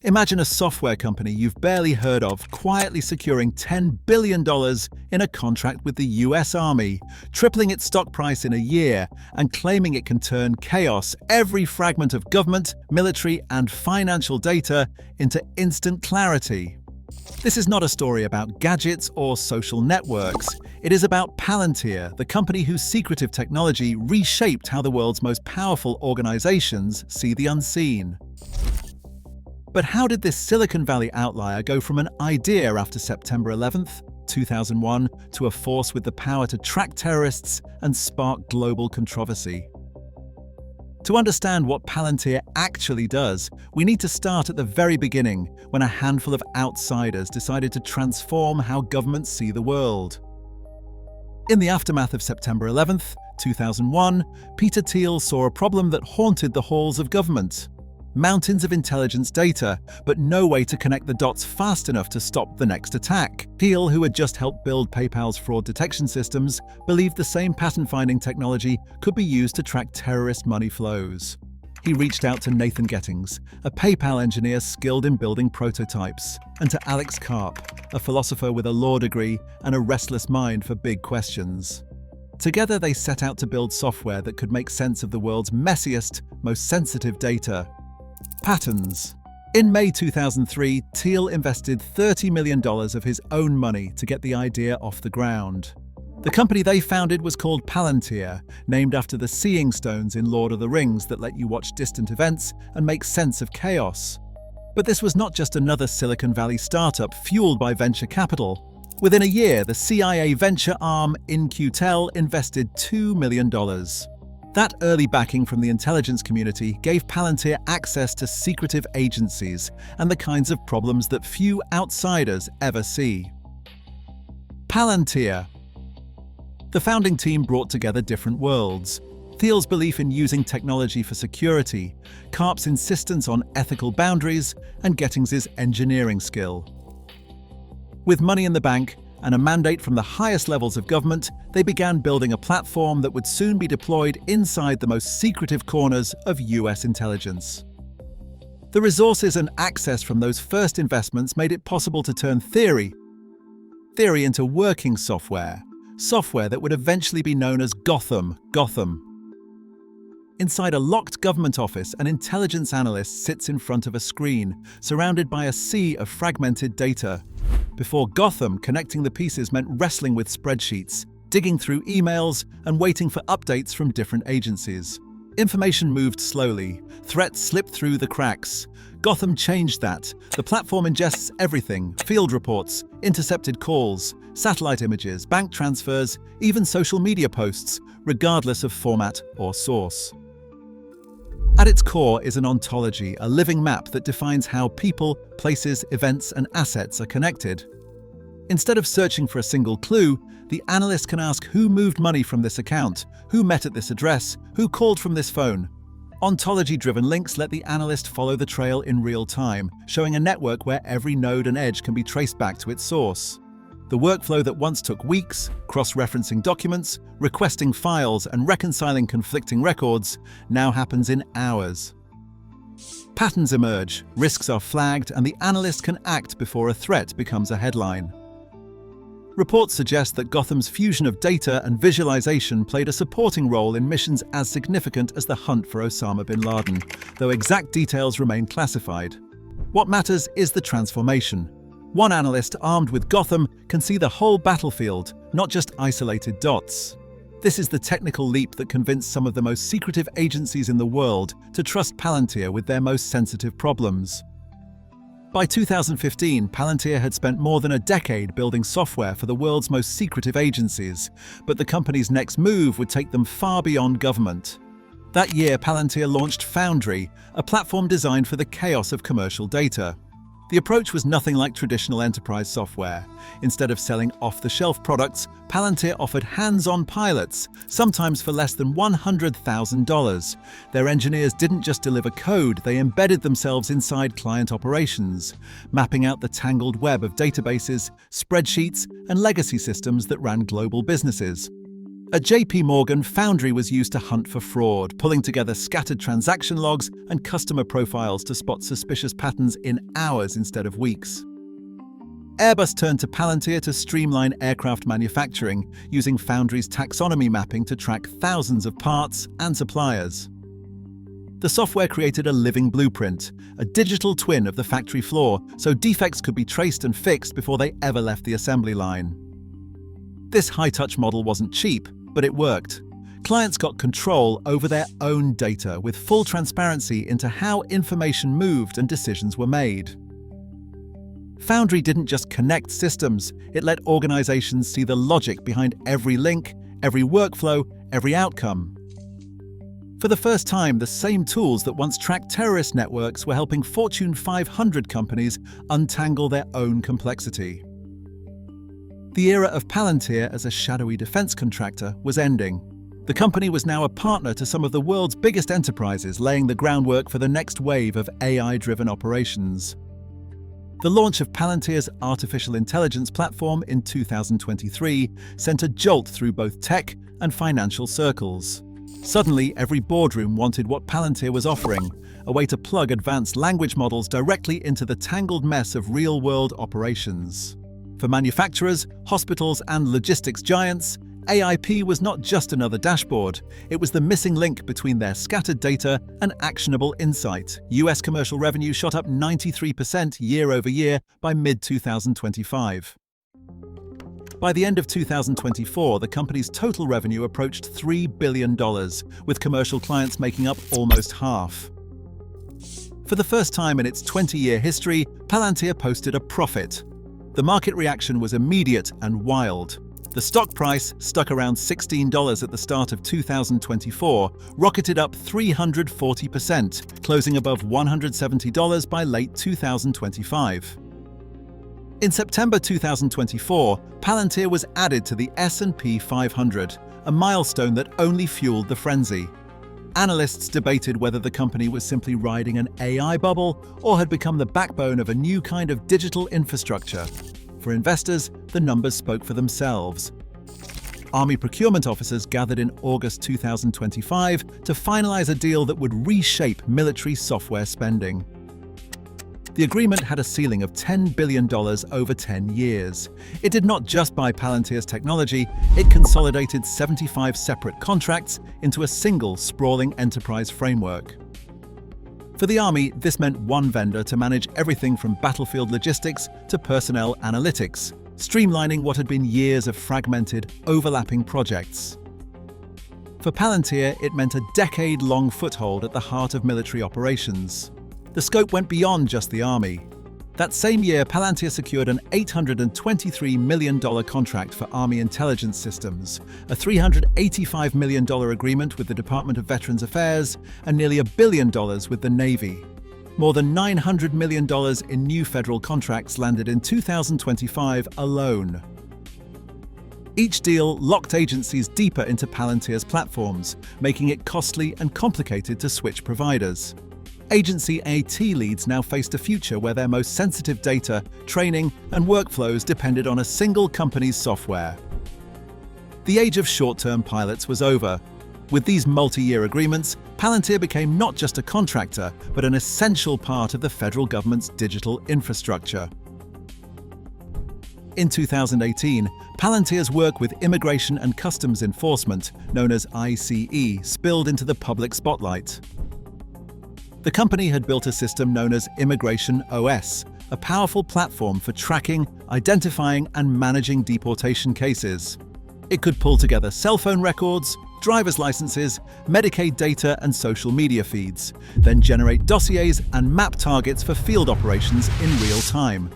Imagine a software company you've barely heard of quietly securing $10 billion in a contract with the US Army, tripling its stock price in a year, and claiming it can turn chaos, every fragment of government, military, and financial data into instant clarity. This is not a story about gadgets or social networks. It is about Palantir, the company whose secretive technology reshaped how the world's most powerful organizations see the unseen. But how did this Silicon Valley outlier go from an idea after September 11th, 2001, to a force with the power to track terrorists and spark global controversy? To understand what Palantir actually does, we need to start at the very beginning, when a handful of outsiders decided to transform how governments see the world. In the aftermath of September 11th, 2001, Peter Thiel saw a problem that haunted the halls of government. Mountains of intelligence data, but no way to connect the dots fast enough to stop the next attack. Thiel, who had just helped build PayPal's fraud detection systems, believed the same pattern-finding technology could be used to track terrorist money flows. He reached out to Nathan Gettings, a PayPal engineer skilled in building prototypes, and to Alex Karp, a philosopher with a law degree and a restless mind for big questions. Together, they set out to build software that could make sense of the world's messiest, most sensitive data. Patterns. In May 2003, Thiel invested $30 million of his own money to get the idea off the ground. The company they founded was called Palantir, named after the seeing stones in Lord of the Rings that let you watch distant events and make sense of chaos. But this was not just another Silicon Valley startup fueled by venture capital. Within a year, the CIA venture arm In-Q-Tel invested $2 million. That early backing from the intelligence community gave Palantir access to secretive agencies and the kinds of problems that few outsiders ever see. Palantir. The founding team brought together different worlds. Thiel's belief in using technology for security, Karp's insistence on ethical boundaries, and Gettings's engineering skill. With money in the bank and a mandate from the highest levels of government, they began building a platform that would soon be deployed inside the most secretive corners of US intelligence. The resources and access from those first investments made it possible to turn theory into working software that would eventually be known as Gotham. Inside a locked government office, an intelligence analyst sits in front of a screen, surrounded by a sea of fragmented data. Before Gotham, connecting the pieces meant wrestling with spreadsheets, digging through emails, and waiting for updates from different agencies. Information moved slowly. Threats slipped through the cracks. Gotham changed that. The platform ingests everything: field reports, intercepted calls, satellite images, bank transfers, even social media posts, regardless of format or source. At its core is an ontology, a living map that defines how people, places, events, and assets are connected. Instead of searching for a single clue, the analyst can ask who moved money from this account, who met at this address, who called from this phone. Ontology-driven links let the analyst follow the trail in real time, showing a network where every node and edge can be traced back to its source. The workflow that once took weeks, cross-referencing documents, requesting files, and reconciling conflicting records, now happens in hours. Patterns emerge, risks are flagged, and the analyst can act before a threat becomes a headline. Reports suggest that Gotham's fusion of data and visualization played a supporting role in missions as significant as the hunt for Osama bin Laden, though exact details remain classified. What matters is the transformation. One analyst armed with Gotham can see the whole battlefield, not just isolated dots. This is the technical leap that convinced some of the most secretive agencies in the world to trust Palantir with their most sensitive problems. By 2015, Palantir had spent more than a decade building software for the world's most secretive agencies, but the company's next move would take them far beyond government. That year, Palantir launched Foundry, a platform designed for the chaos of commercial data. The approach was nothing like traditional enterprise software. Instead of selling off-the-shelf products, Palantir offered hands-on pilots, sometimes for less than $100,000. Their engineers didn't just deliver code, they embedded themselves inside client operations, mapping out the tangled web of databases, spreadsheets, and legacy systems that ran global businesses. At JP Morgan, Foundry was used to hunt for fraud, pulling together scattered transaction logs and customer profiles to spot suspicious patterns in hours instead of weeks. Airbus turned to Palantir to streamline aircraft manufacturing, using Foundry's taxonomy mapping to track thousands of parts and suppliers. The software created a living blueprint, a digital twin of the factory floor, so defects could be traced and fixed before they ever left the assembly line. This high-touch model wasn't cheap, but it worked. Clients got control over their own data with full transparency into how information moved and decisions were made. Foundry didn't just connect systems, it let organizations see the logic behind every link, every workflow, every outcome. For the first time, the same tools that once tracked terrorist networks were helping Fortune 500 companies untangle their own complexity. The era of Palantir as a shadowy defense contractor was ending. The company was now a partner to some of the world's biggest enterprises, laying the groundwork for the next wave of AI-driven operations. The launch of Palantir's artificial intelligence platform in 2023 sent a jolt through both tech and financial circles. Suddenly, every boardroom wanted what Palantir was offering, a way to plug advanced language models directly into the tangled mess of real-world operations. For manufacturers, hospitals, and logistics giants, AIP was not just another dashboard, it was the missing link between their scattered data and actionable insight. US commercial revenue shot up 93% year-over-year by mid-2025. By the end of 2024, the company's total revenue approached $3 billion, with commercial clients making up almost half. For the first time in its 20-year history, Palantir posted a profit. The market reaction was immediate and wild. The stock price, stuck around $16 at the start of 2024, rocketed up 340%, closing above $170 by late 2025. In September 2024, Palantir was added to the S&P 500, a milestone that only fueled the frenzy. Analysts debated whether the company was simply riding an AI bubble or had become the backbone of a new kind of digital infrastructure. For investors, the numbers spoke for themselves. Army procurement officers gathered in August 2025 to finalize a deal that would reshape military software spending. The agreement had a ceiling of $10 billion over 10 years. It did not just buy Palantir's technology, it consolidated 75 separate contracts into a single sprawling enterprise framework. For the Army, this meant one vendor to manage everything from battlefield logistics to personnel analytics, streamlining what had been years of fragmented, overlapping projects. For Palantir, it meant a decade-long foothold at the heart of military operations. The scope went beyond just the Army. That same year, Palantir secured an $823 million contract for Army intelligence systems, a $385 million agreement with the Department of Veterans Affairs, and nearly $1 billion with the Navy. More than $900 million in new federal contracts landed in 2025 alone. Each deal locked agencies deeper into Palantir's platforms, making it costly and complicated to switch providers. Agency AT leads now faced a future where their most sensitive data, training, and workflows depended on a single company's software. The age of short-term pilots was over. With these multi-year agreements, Palantir became not just a contractor, but an essential part of the federal government's digital infrastructure. In 2018, Palantir's work with Immigration and Customs Enforcement, known as ICE, spilled into the public spotlight. The company had built a system known as Immigration OS, a powerful platform for tracking, identifying, and managing deportation cases. It could pull together cell phone records, driver's licenses, Medicaid data, and social media feeds, then generate dossiers and map targets for field operations in real time.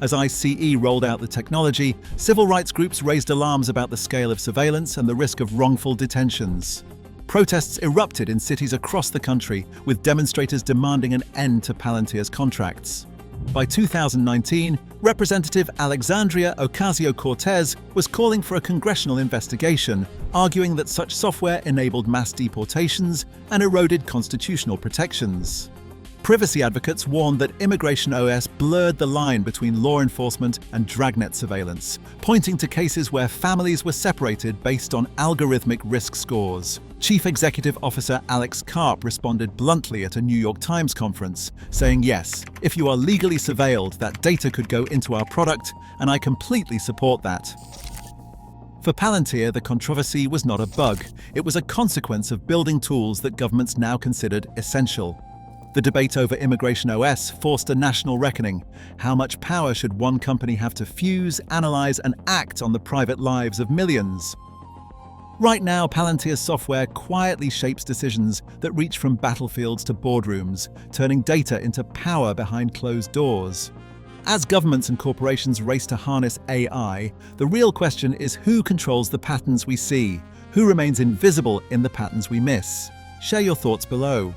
As ICE rolled out the technology, civil rights groups raised alarms about the scale of surveillance and the risk of wrongful detentions. Protests erupted in cities across the country, with demonstrators demanding an end to Palantir's contracts. By 2019, Representative Alexandria Ocasio-Cortez was calling for a congressional investigation, arguing that such software enabled mass deportations and eroded constitutional protections. Privacy advocates warned that Immigration OS blurred the line between law enforcement and dragnet surveillance, pointing to cases where families were separated based on algorithmic risk scores. Chief Executive Officer Alex Karp responded bluntly at a New York Times conference, saying, "Yes, if you are legally surveilled, that data could go into our product, and I completely support that." For Palantir, the controversy was not a bug. It was a consequence of building tools that governments now considered essential. The debate over Immigration OS forced a national reckoning. How much power should one company have to fuse, analyze, and act on the private lives of millions? Right now, Palantir's software quietly shapes decisions that reach from battlefields to boardrooms, turning data into power behind closed doors. As governments and corporations race to harness AI, the real question is who controls the patterns we see, who remains invisible in the patterns we miss. Share your thoughts below.